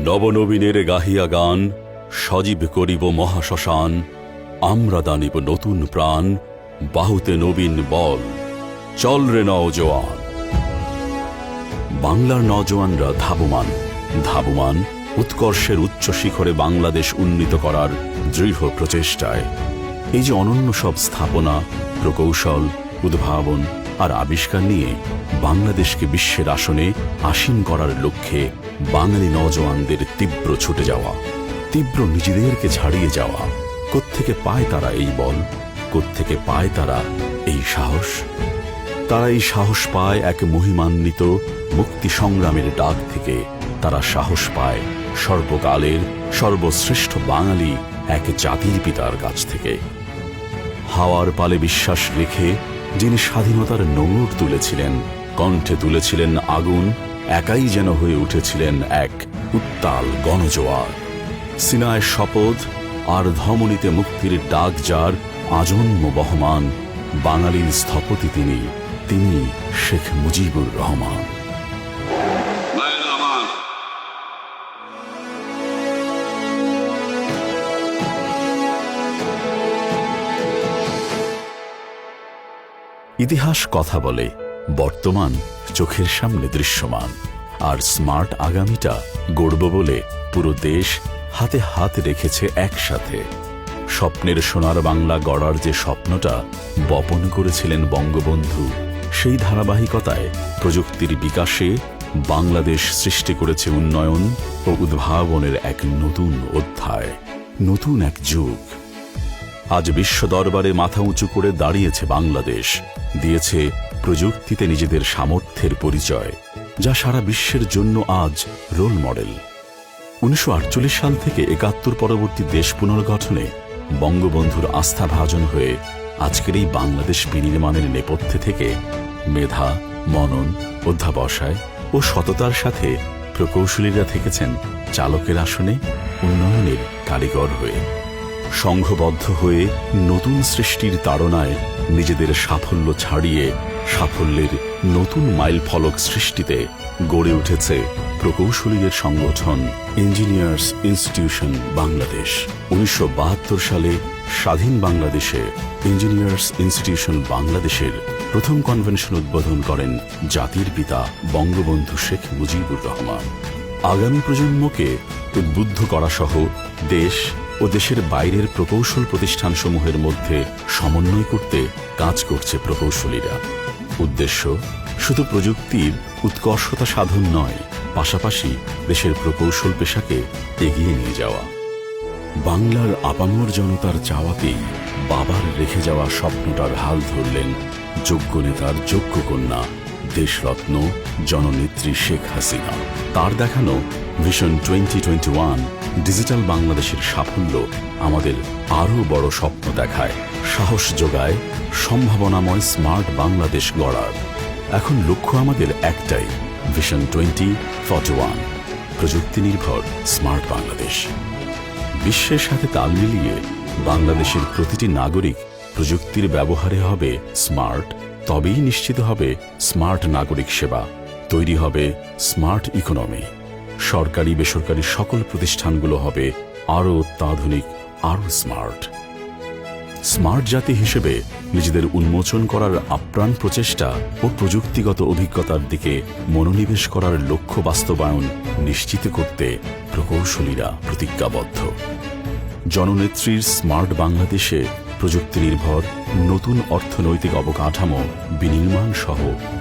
নবনবীনের গাহিয়া গান সজীব করিব মহাশ্মশান। আমরা দানিব নতুন প্রাণ, বাহুতে নবীন বল, চল রে নওজোয়ান। বাংলার নওজোয়ানরা ধাবমান উৎকর্ষের উচ্চ শিখরে বাংলাদেশ উন্নীত করার দৃঢ় প্রচেষ্টায়। এই যে অনন্য সব স্থাপনা, প্রকৌশল, উদ্ভাবন আর আবিষ্কার নিয়ে বাংলাদেশকে বিশ্বের আসনে আসীন করার লক্ষ্যে বাঙালি নওজোয়ানদের তীব্র ছুটে যাওয়া, তীব্র নিজেদেরকে ছাড়িয়ে যাওয়া। কোত্থেকে পায় তারা এই বল, কোত্থেকে পায় তারা এই সাহস? তারা এই সাহস পায় এক মহিমান্বিত মুক্তি সংগ্রামের ডাক থেকে। তারা সাহস পায় সর্বকালের সর্বশ্রেষ্ঠ বাঙালি এক জাতির পিতার কাছ থেকে। হাওয়ার পালে বিশ্বাস রেখে যিনি স্বাধীনতার নোঙর তুলেছিলেন, কণ্ঠে তুলেছিলেন আগুন, একাই যেন হয়ে উঠেছিলেন এক উত্তাল গণজোয়ার। সিনায় শপথ আর ধমনীতে মুক্তির ডাক যার আজন্ম বহমান, বাঙালির স্থপতি তিনি শেখ মুজিবুর রহমান। ইতিহাস কথা বলে, বর্তমান চোখের সামনে দৃশ্যমান, আর স্মার্ট আগামীটা গড়ব বলে পুরো দেশ হাতে হাত রেখেছে একসাথে। স্বপ্নের সোনার বাংলা গড়ার যে স্বপ্নটা বপন করেছিলেন বঙ্গবন্ধু, সেই ধারাবাহিকতায় প্রযুক্তির বিকাশে বাংলাদেশ সৃষ্টি করেছে উন্নয়ন ও উদ্ভাবনের এক নতুন অধ্যায়, নতুন এক যুগ। আজ বিশ্ব দরবারে মাথা উঁচু করে দাঁড়িয়েছে বাংলাদেশ, দিয়েছে প্রযুক্তিতে নিজেদের সামর্থ্যের পরিচয়, যা সারা বিশ্বের জন্য আজ রোল মডেল। 1948 সাল থেকে 71 পরবর্তী দেশ পুনর্গঠনে বঙ্গবন্ধুর আস্থাভাজন হয়ে আজকের এই বাংলাদেশ বিনির্মাণের নেপথ্যে থেকে মেধা, মনন, অধ্যাবসায় ও সততার সাথে প্রকৌশলীরা থেকেছেন চালকের আসনে, উন্নয়নের কারিগর হয়ে। সংঘবদ্ধ হয়ে নতুন সৃষ্টির তাড়নায় নিজেদের সাফল্য ছাড়িয়ে সাফল্যের নতুন মাইল ফলক সৃষ্টিতে গড়ে উঠেছে প্রকৌশলীদের সংগঠন ইঞ্জিনিয়ার্স ইনস্টিটিউশন বাংলাদেশ। 1972 সালে স্বাধীন বাংলাদেশে ইঞ্জিনিয়ার্স ইনস্টিটিউশন বাংলাদেশের প্রথম কনভেনশন উদ্বোধন করেন জাতির পিতা বঙ্গবন্ধু শেখ মুজিবুর রহমান। আগামী প্রজন্মকে উদ্বুদ্ধ করা সহ দেশ ও দেশের বাইরের প্রকৌশল প্রতিষ্ঠানসমূহের মধ্যে সমন্বয় করতে কাজ করছে প্রকৌশলীরা। উদ্দেশ্য শুধু প্রযুক্তির উৎকর্ষতা সাধন নয়, পাশাপাশি দেশের প্রকৌশল পেশাকে এগিয়ে নিয়ে যাওয়া। বাংলার আপামর জনতার চাওয়াতেই বাবার রেখে যাওয়া স্বপ্নটার হাল ধরলেন যোগ্য নেতার যোগ্য কন্যা, দেশরত্ন জননেত্রী শেখ হাসিনা। তার দেখানো ভিশন 2021 ডিজিটাল বাংলাদেশের সাফল্য আমাদের আরও বড় স্বপ্ন দেখায়, সাহস যোগায় সম্ভাবনাময় স্মার্ট বাংলাদেশ গড়ার। এখন লক্ষ্য আমাদের একটাই, ভিশন 2041 প্রযুক্তি নির্ভর স্মার্ট বাংলাদেশ। বিশ্বের সাথে তাল মিলিয়ে বাংলাদেশের প্রতিটি নাগরিক প্রযুক্তির ব্যবহারে হবে স্মার্ট, তবেই নিশ্চিত হবে স্মার্ট নাগরিক সেবা, তৈরি হবে স্মার্ট ইকোনমি। সরকারি বেসরকারি সকল প্রতিষ্ঠানগুলো হবে আরও অত্যাধুনিক, আরও স্মার্ট। স্মার্ট জাতি হিসেবে নিজেদের উন্মোচন করার আপ্রাণ প্রচেষ্টা ও প্রযুক্তিগত অভিজ্ঞতার দিকে মনোনিবেশ করার লক্ষ্য বাস্তবায়ন নিশ্চিত করতে প্রকৌশলীরা প্রতিজ্ঞাবদ্ধ। জননেত্রীর স্মার্ট বাংলাদেশে প্রযুক্তি নির্ভর নতুন অর্থনৈতিক অবকাঠামো বিনির্মাণ সহ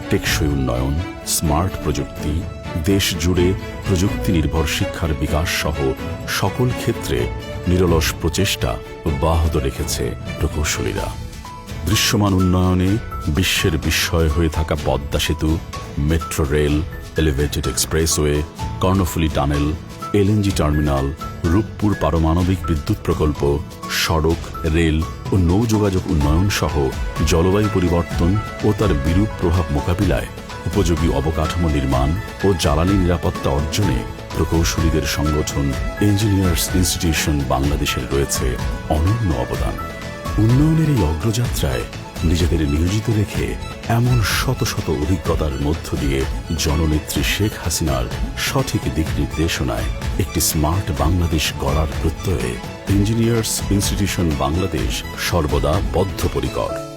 টেকসই উন্নয়ন, স্মার্ট প্রযুক্তি, দেশ জুড়ে প্রযুক্তি নির্ভর শিক্ষার বিকাশ সহ সকল ক্ষেত্রে নিরলস প্রচেষ্টা অব্যাহত রেখেছে প্রকৌশলীরা। দৃশ্যমান উন্নয়নে বিশ্বের বিস্ময় হয়ে থাকা পদ্মা সেতু, metro rail, elevated expressway, Karnaphuli tunnel, LNG terminal, Rooppur পারমাণবিক বিদ্যুৎ প্রকল্প, সড়ক, রেল ও নৌ যোগাযোগ উন্নয়ন সহ জলবায়ু পরিবর্তন ও তার বিরূপ প্রভাব মোকাবিলায় উপযোগী অবকাঠামো নির্মাণ ও জ্বালানি নিরাপত্তা অর্জনে প্রকৌশলীদের সংগঠন ইঞ্জিনিয়ার্স ইনস্টিটিউশন বাংলাদেশের রয়েছে অনন্য অবদান। উন্নয়নের এই অগ্রযাত্রায় নিজেদের নিয়োজিত রেখে এমন শত শত অভিজ্ঞতার মধ্য দিয়ে জননেত্রী শেখ হাসিনার সঠিক দিক নির্দেশনায় একটি স্মার্ট বাংলাদেশ গড়ার প্রত্যয়ে ইঞ্জিনিয়ার্স ইনস্টিটিউশন বাংলাদেশ সর্বদা বদ্ধপরিকর।